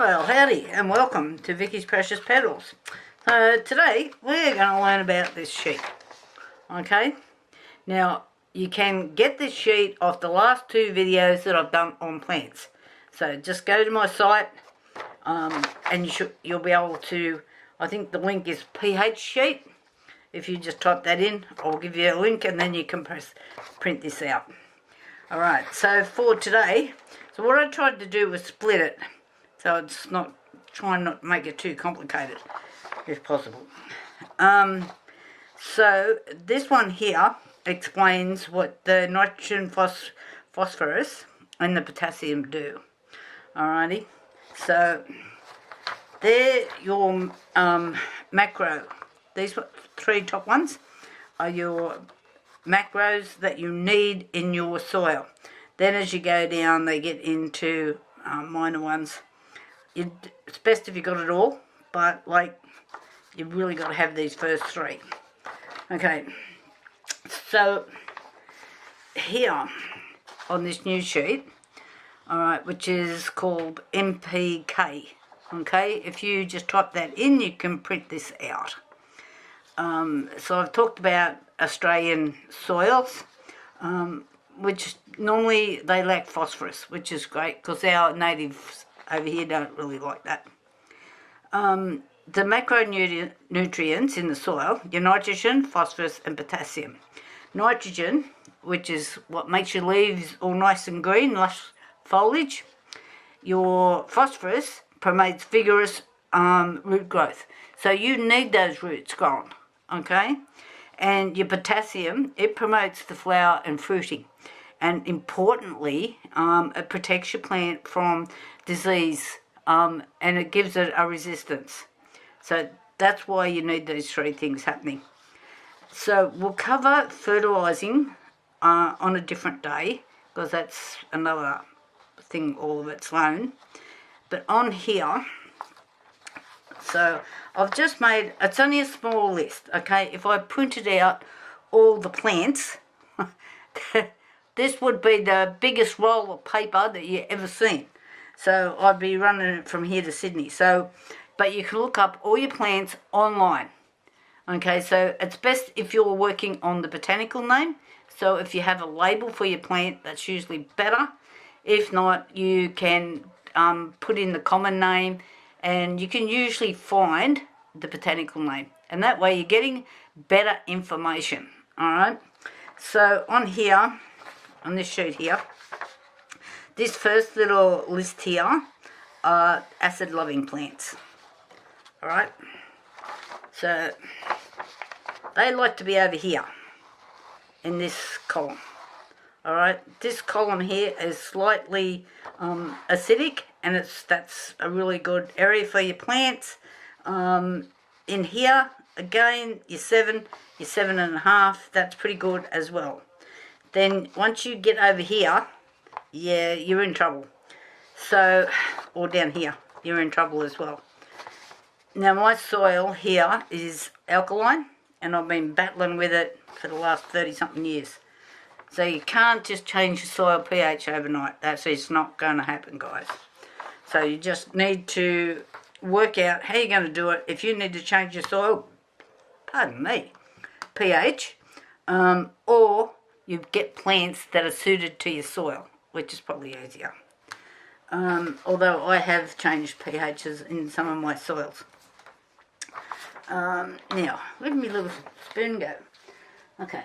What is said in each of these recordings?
Well, howdy and welcome to Vicky's Precious Petals. Today we're going to learn about this sheet. Okay, now you can get this sheet off the last two videos that I've done on plants. So just go to my site and you'll be able to, I think the link is pH sheet. If you just type that in, I'll give you a link and then you can print this out. Alright, so for today, so what I tried to do was split it. So it's not, trying not to make it too complicated, if possible. So this one here explains what the nitrogen, phosphorus and the potassium do. Alrighty, so they're your macro. These three top ones are your macros that you need in your soil. Then as you go down, they get into minor ones. It's best if you got it all, but like you've really got to have these first three. Okay, so here on this new sheet, alright, which is called NPK. Okay, if you just type that in, you can print this out. So I've talked about Australian soils, which normally they lack phosphorus, which is great because our natives over here don't really like that. The macronutrients in the soil, your nitrogen, phosphorus and potassium. Nitrogen, which is what makes your leaves all nice and green, lush foliage. Your phosphorus promotes vigorous root growth. So you need those roots growing, okay? And your potassium, it promotes the flower and fruiting. And importantly, it protects your plant from disease and it gives it a resistance. So that's why you need these three things happening. So we'll cover fertilising on a different day because that's another thing all of its own. But on here, so I've just made, it's only a small list, okay? If I printed out all the plants, this would be the biggest roll of paper that you ever seen. So I'd be running it from here to Sydney. So, but you can look up all your plants online. Okay, so it's best if you're working on the botanical name. So if you have a label for your plant, that's usually better. If not, you can put in the common name and you can usually find the botanical name. And that way you're getting better information, alright? So on here, on this sheet here, this first little list here are acid-loving plants, alright? So they like to be over here in this column, alright? This column here is slightly acidic and that's a really good area for your plants. In here, again, your 7.5, that's pretty good as well. Then once you get over here, yeah, you're in trouble. So, or down here, you're in trouble as well. Now my soil here is alkaline and I've been battling with it for the last 30-something years. So you can't just change your soil pH overnight. That's it's not going to happen, guys. So you just need to work out how you're going to do it. If you need to change your soil, pardon me, pH, or you get plants that are suited to your soil, which is probably easier. Although I have changed pHs in some of my soils. Now, where did my little spoon go? Okay.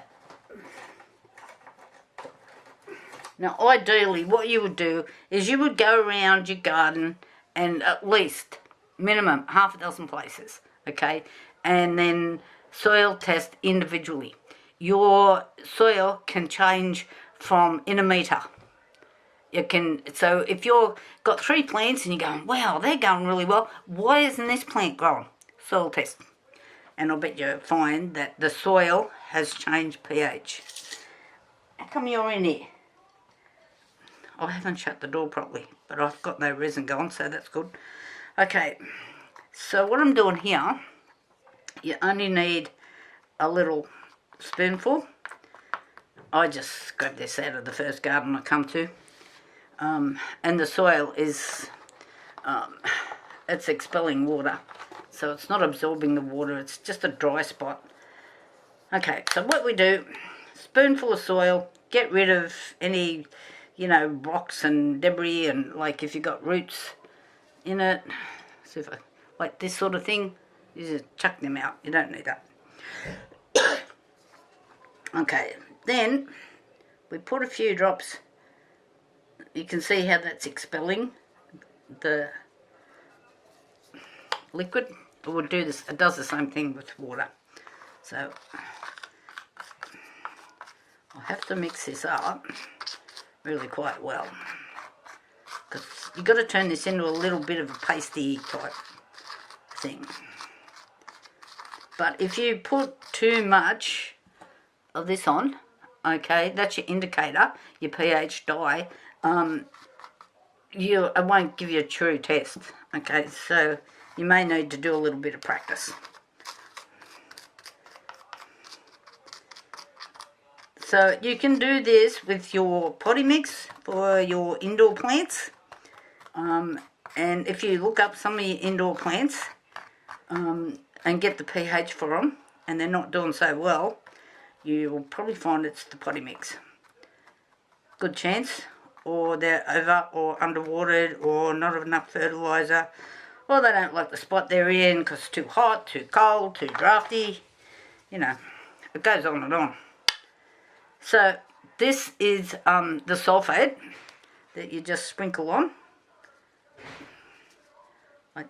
Now, ideally, what you would do is you would go around your garden and at least, minimum, half a dozen places, okay? And then soil test individually. Your soil can change from in a metre. It can, so if you've got 3 plants and you're going, wow, they're going really well, why isn't this plant growing? Soil test. And I'll bet you'll find that the soil has changed pH. How come you're in here? I haven't shut the door properly, but I've got no resin going, so that's good. Okay, so what I'm doing here, you only need a little spoonful. I just grabbed this out of the first garden I come to. And the soil is it's expelling water. So it's not absorbing the water, it's just a dry spot. Okay, so what we do, spoonful of soil, get rid of any, you know, rocks and debris, and like if you've got roots in it, so if I, like this sort of thing, you just chuck them out, you don't need that. Okay, then we put a few drops, you can see how that's expelling the liquid. It will do this, it does the same thing with water. So I'll have to mix this up really quite well, because you've got to turn this into a little bit of a pasty type thing. But if you put too much of this on, okay, that's your indicator, your pH dye, it won't give you a true test. Okay, so you may need to do a little bit of practice. So you can do this with your potty mix for your indoor plants. And if you look up some of your indoor plants and get the pH for them, and they're not doing so well, you will probably find it's the potty mix. Good chance. Or they're over or underwatered, or not enough fertiliser, or they don't like the spot they're in because it's too hot, too cold, too drafty. You know, it goes on and on. So this is the sulphate that you just sprinkle on. Like,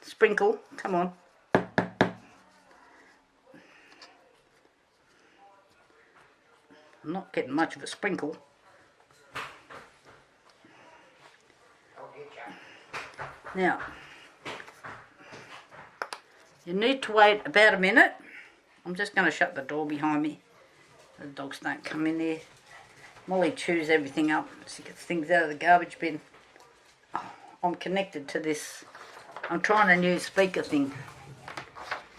sprinkle, come on. I'm not getting much of a sprinkle. Now, you need to wait about a minute. I'm just going to shut the door behind me so the dogs don't come in there. Molly chews everything up. She gets things out of the garbage bin. Oh, I'm connected to this. I'm trying a new speaker thing.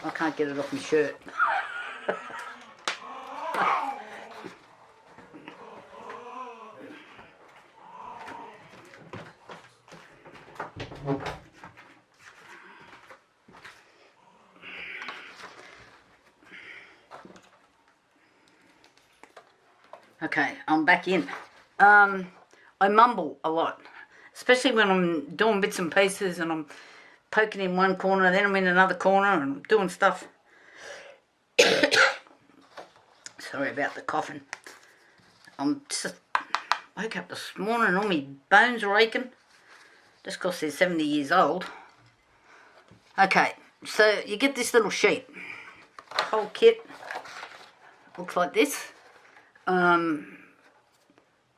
I can't get it off my shirt. Okay, I'm back in. I mumble a lot, especially when I'm doing bits and pieces and I'm poking in one corner, then I'm in another corner and doing stuff. Sorry about the coughing. I'm just woke up this morning and all my bones are aching, just because they're 70 years old. Okay, so you get this little sheet. The whole kit looks like this.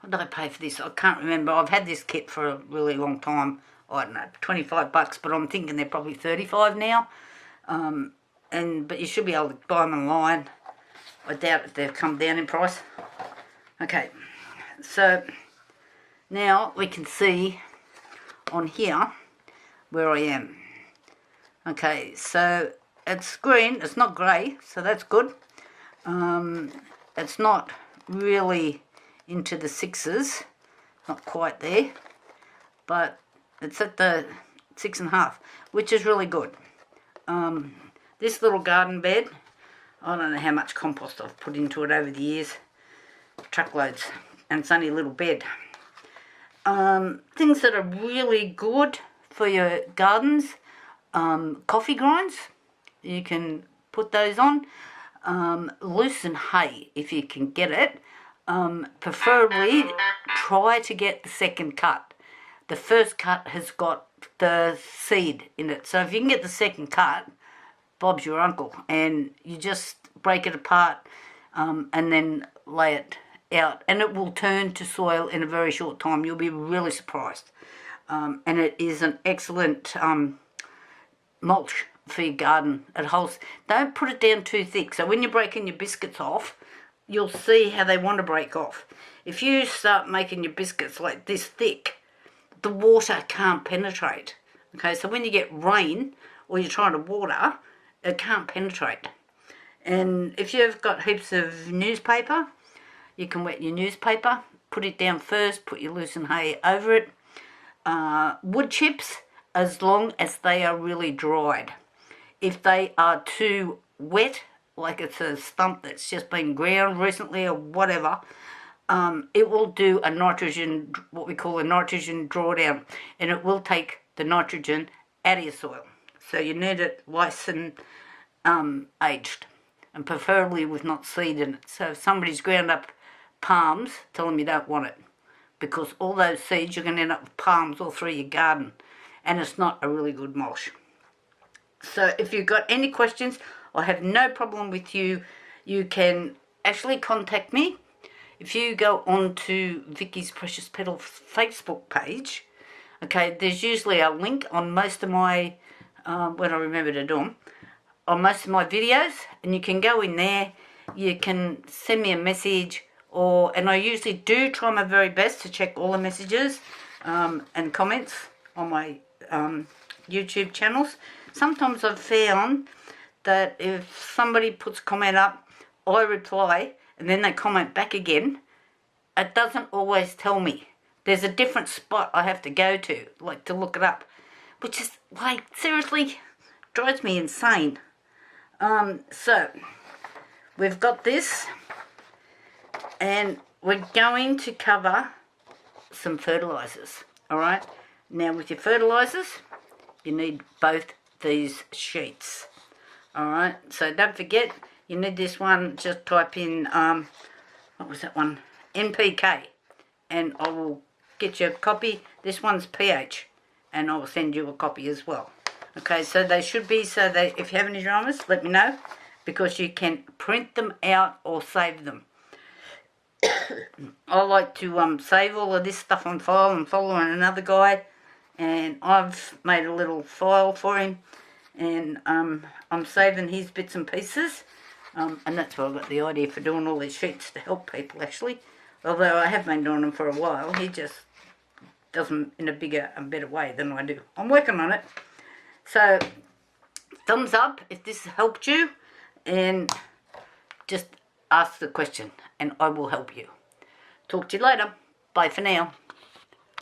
What did I pay for this? I can't remember. I've had this kit for a really long time. I don't know, $25, but I'm thinking they're probably 35 now. But you should be able to buy them online. I doubt if they've come down in price. Okay, so now we can see on here where I am. Okay, so it's green, it's not grey, so that's good. It's not really into the 6s, not quite there, but it's at the 6.5, which is really good. This little garden bed, I don't know how much compost I've put into it over the years, truckloads, and it's only a little bed. Things that are really good for your gardens, coffee grinds, you can put those on. Loosen hay if you can get it. Preferably try to get the second cut. The first cut has got the seed in it, so if you can get the second cut, Bob's your uncle, and you just break it apart and then lay it out, and it will turn to soil in a very short time. You'll be really surprised. And it is an excellent mulch for your garden. It holds. Don't put it down too thick, so when you're breaking your biscuits off, you'll see how they want to break off. If you start making your biscuits like this thick, the water can't penetrate. Okay, so when you get rain or you're trying to water, it can't penetrate. And if you've got heaps of newspaper, you can wet your newspaper, put it down first, put your loosened hay over it. Wood chips as long as they are really dried. If they are too wet, like it's a stump that's just been ground recently or whatever, it will do a nitrogen, what we call a nitrogen drawdown, and it will take the nitrogen out of your soil. So you need it nice and aged, and preferably with not seed in it. So if somebody's ground up palms, tell them you don't want it, because all those seeds, you're going to end up with palms all through your garden, and it's not a really good mulch. So if you've got any questions, I have no problem with you. You can actually contact me. If you go on to Vicky's Precious Petal Facebook page, okay, there's usually a link on most of my, when I remember to do them, on most of my videos, and you can go in there, you can send me a message, and I usually do try my very best to check all the messages and comments on my YouTube channels. Sometimes I've found that if somebody puts a comment up, I reply, and then they comment back again, it doesn't always tell me. There's a different spot I have to go to, like to look it up, which is like, seriously, drives me insane. So, we've got this, and we're going to cover some fertilisers, alright? Now with your fertilisers, you need both these sheets, alright? So don't forget, you need this one, just type in, what was that one? NPK, and I will get you a copy. This one's pH, and I will send you a copy as well. Okay, so they should be, so they, if you have any dramas, let me know, because you can print them out or save them. I like to save all of this stuff on file. I'm following another guy, and I've made a little file for him, and I'm saving his bits and pieces, and that's why I got the idea for doing all these sheets, to help people actually. Although I have been doing them for a while, he just does them in a bigger and better way than I do. I'm working on it. So, thumbs up if this has helped you, and just ask the question and I will help you. Talk to you later. Bye for now.